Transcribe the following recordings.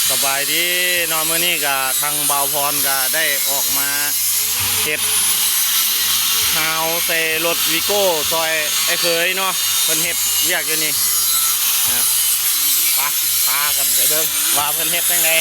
สบายดีนอนมื้อนี้กับทางเบาพรก็ได้ออกมาเฮ็ดฮาวใส่รถวิโก้ซอยไอ้เคยเนาะเพิ่นเฮ็ดเรียกอยู่นี่นะพากันไปเบิ่งว่าเพิ่นเฮ็ดจังได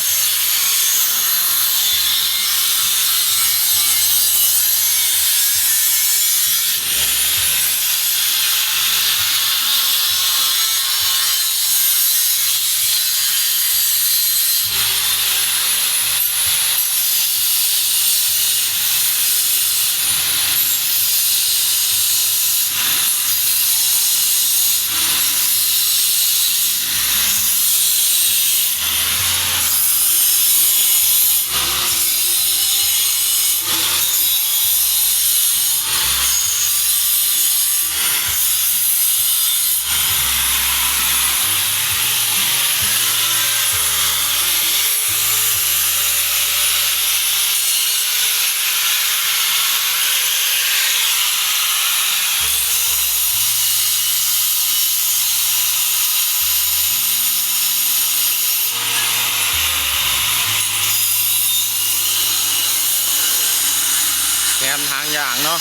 แถมทางอย่างเนาะ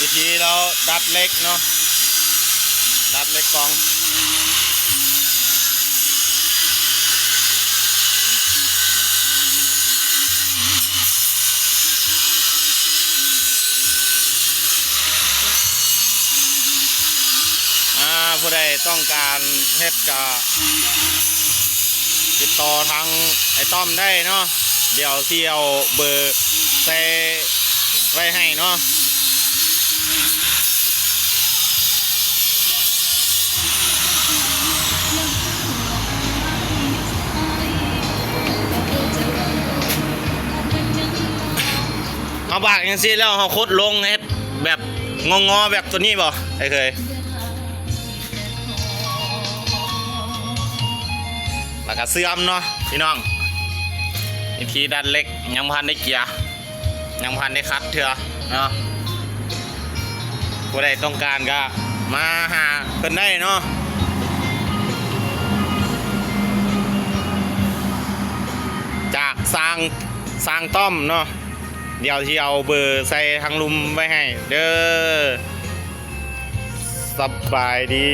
วิธีเราดัดเล็กเนาะดัดเล็กกองผู้ใดต้องการเฮ็ดก็ติดต่อทางไอ้ต้อมได้เนาะเดี๋ยวที่เอาเบอร์ใส่ไว้ให้เนาะเอาบากอย่างซี่แล้วเขาคดลงเฮ็ดแบบงอแบบตัวนี้บ่ไอ้เคยแล้วก็เสื่อมเนาะพี่น้องวิธีดันเล็กยังพันได้เกียร์ยังพันได้คัดเถอะเนาะผู้ใดต้องการก็มาหาเพิ่นได้เนาะจากสร้างต้อมเนาะเดี๋ยวที่เอาเบอร์ใส่ทางลุมไว้ให้เด้อสบายดี